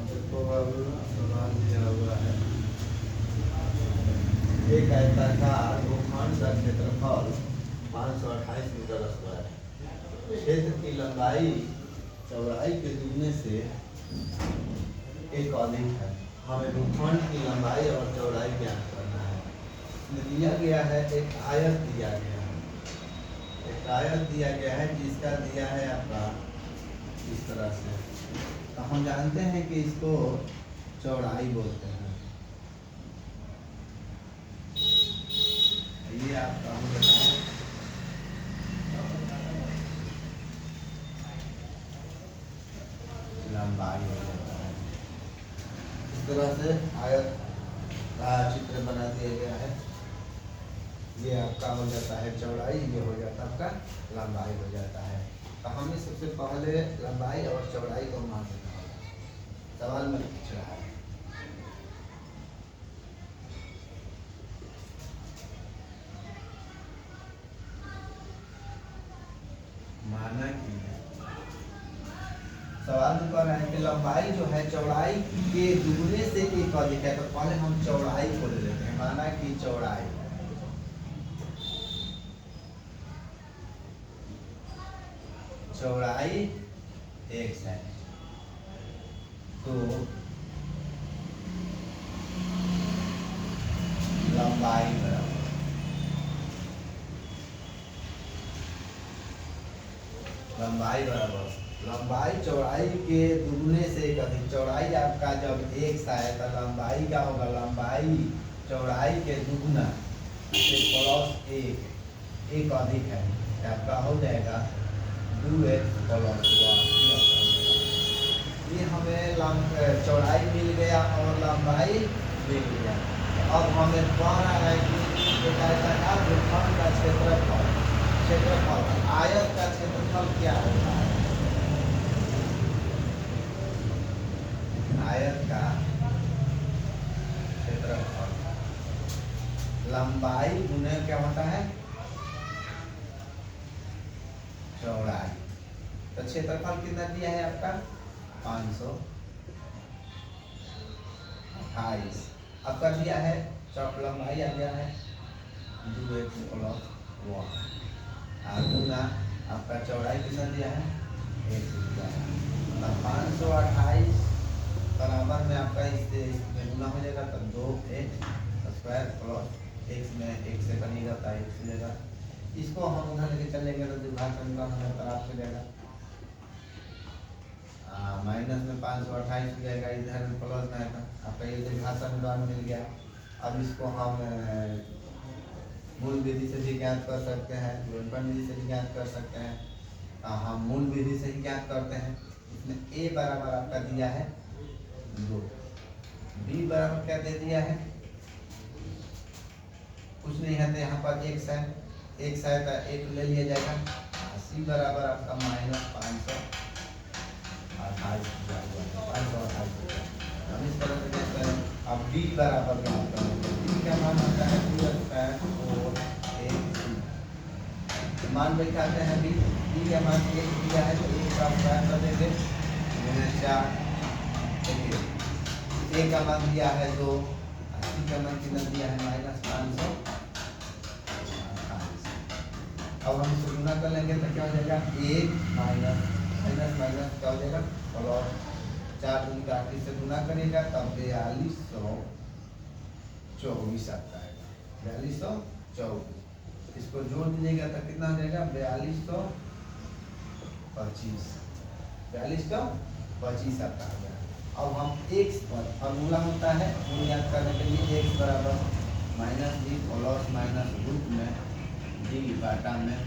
देखो अब सवाल दिया हुआ है, एक आयताकार भूखंड का क्षेत्रफल 528 मीटर स्क्वायर है। क्षेत्र की लंबाई चौड़ाई के दुगने से एक अधिक है। हमें भूखंड की लंबाई और चौड़ाई ज्ञात करना है। इसमें दिया गया है, एक आयत दिया गया है, एक आयत दिया गया है जिसका दिया है आपका इस तरह से। तो हम जानते हैं कि इसको चौड़ाई बोलते हैं। ये आपका हो जाता है लंबाई हो जाता है। इस तरह से आयत का चित्र बना दिया गया है। ये आपका हो जाता है चौड़ाई, ये हो जाता है आपका लंबाई हो जाता है। तो हमें सबसे पहले लंबाई और चौड़ाई को मान लेना होगा। सवाल में पूछ रहा है माना कि सवाल में कह रहे हैं कि लंबाई जो है चौड़ाई के दुगने से एक अधिक है। तो पहले हम चौड़ाई को ले लेते हैं। माना कि चौड़ाई x है, तो लंबाई बराबर लंबाई चौड़ाई के दुगने से एक अधिक। चौड़ाई आपका जब x है तो लंबाई का होगा लंबाई चौड़ाई के दुगना से प्लस एक अधिक है, आपका हो जाएगा 2x प्लस 1। ये हमें चौड़ाई मिल गया और लंबाई मिल गया। अब हमें कह रहा है कि एक आयताकार भूखंड का क्षेत्रफल आयत का क्षेत्रफल क्या होता है? आयत का क्षेत्रफल लंबाई गुने क्या होता है? चौड़ाई। तो क्षेत्रफल कितना दिया है आपका? 528। आपका दिया है लंबाई आ गया है 2x प्लस 1 गुना आपका चौड़ाई कितना दिया है? 1 दिया है। तो 528 बराबर में आपका इसमें गुना हो जाएगा तो 2x स्क्वायर प्लस x में 1 से बनेगा तो x हो जाएगा। इसको हम उधर लेके चलेंगे तो विभाजन का हमें प्राप्त हो जाएगा। माइनस में 528 हो जाएगा, इधर में प्लस में आएगा। आपका ये विभाजन का मिल गया। अब इसको हम मूल विधि से भी ज्ञात कर सकते हैं, गुणनफल विधि से भी ज्ञात कर सकते हैं। हम मूल विधि से ही ज्ञात करते हैं। इसमें a बराबर आपका दिया है 2, b बराबर क्या दे दिया है? कुछ नहीं है, तो यहाँ पर x है तो 1 ले लिया जाएगा। c बराबर आपका -528 हम इस तरह से देखते हैं। अब b बराबर क्या होता है? b का मान आता है 2 मान बैठाते हैं। b का मान 1 दिया है तो 1 का स्क्वायर कर देंगे 4। देखिए a का मान दिया है 2, c का मान कितना दिया है? -528। अब हम इसको गुना कर लेंगे तो क्या हो जाएगा? 1 माइनस क्या हो जाएगा? प्लस 4 दूनी का 38 से गुना करेगा तब 4224 आता है। 4224 इसको जोड़ दीजिएगा तो कितना हो जाएगा? 4225 आता है। अब हम x पर फॉर्मूला होता है याद करने के लिए, x बराबर -b प्लस माइनस रूट में d बाटा में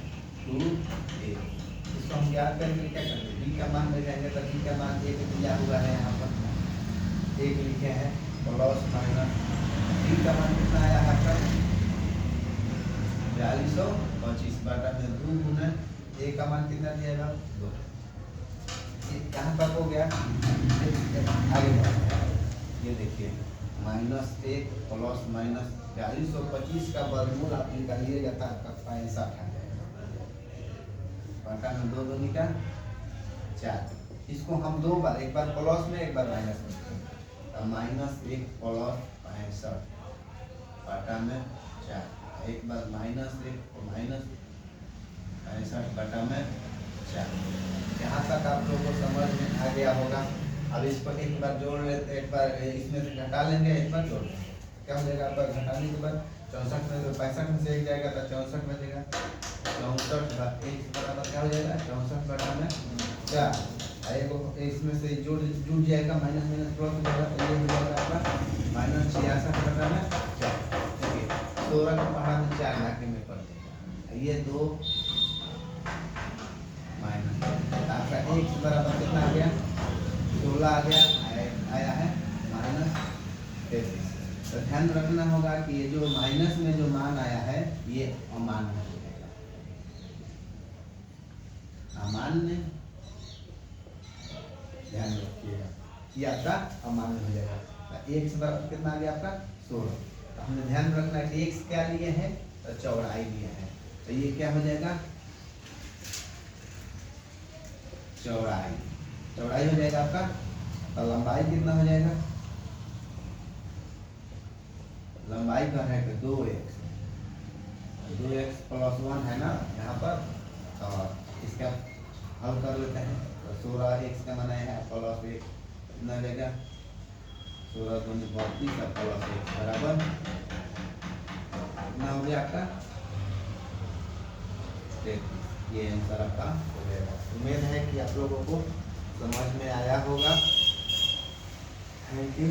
2a। इसको हम याद करेंगे क्या करेंगे? b का मान ले जाएंगे तो b का मान 1 दिया हुआ है, यहाँ पर 1 लिखे हैं प्लस माइनस d का मान कितना आया है आपका? 4225 बाटा में 2 गुना a का मान कितना दिया? 2। कहाँ तक हो गया? आगे बढ़। ये देखिए -1 प्लस माइनस 4225 का वर्गमूल आप निकालिएगा तो आपका 65 आ जाएगा। बाटा में 2 दूनी का 4। इसको हम दो बार, एक बार प्लस में एक बार माइनस में, तो माइनस एक प्लस 65 बटा में 4, एक बार माइनस एक माइनस 65 बटा में 4। यहाँ तक आप लोगों को समझ में आ गया होगा। अब इसको एक बार जोड़ लेते, एक बार इसमें से घटा लेंगे, एक बार जोड़ लेंगे, क्या हो जाएगा आपका घटाने के बाद 64 में से 65 में से एक जाएगा तो 64 बचेगा। 64 एक बराबर क्या हो जाएगा 64 बटा में 4। इसमें से जुड़ जाएगा, माइनस माइनस प्लस हो जाएगा, तो ये हो जाएगा आपका माइनस 66 बटा में 4। ठीक है, 16 का पहाड़ा में 4 लाके में पड़ जाएगा। ये 2 माइनस आपका x बराबर कितना आ गया 16 आ गया, आया है माइनस 33। तो ध्यान रखना होगा कि ये जो माइनस में जो मान आया है ये अमान्य हो जाएगा, अमान्य, ध्यान रखिएगा ये आपका अमान्य हो जाएगा। x बराबर कितना आ गया आपका 16। तो हमने ध्यान रखना है कि x क्या लिए है तो चौड़ाई लिया है, तो ये क्या हो जाएगा चौड़ाई, चौड़ाई हो जाएगा आपका। तो लंबाई कितना हो जाएगा, लंबाई का है कि 2x प्लस 1 है ना यहाँ पर, और इसका हल कर लेते हैं। तो 16x का माना है प्लस 1 कितना हो जाएगा 16 दूनी 32 और प्लस 1 बराबर कितना हो गया आपका 33। ये आंसर आपका हो जाएगा। उम्मीद है कि आप लोगों को समझ में आया होगा। Thank you.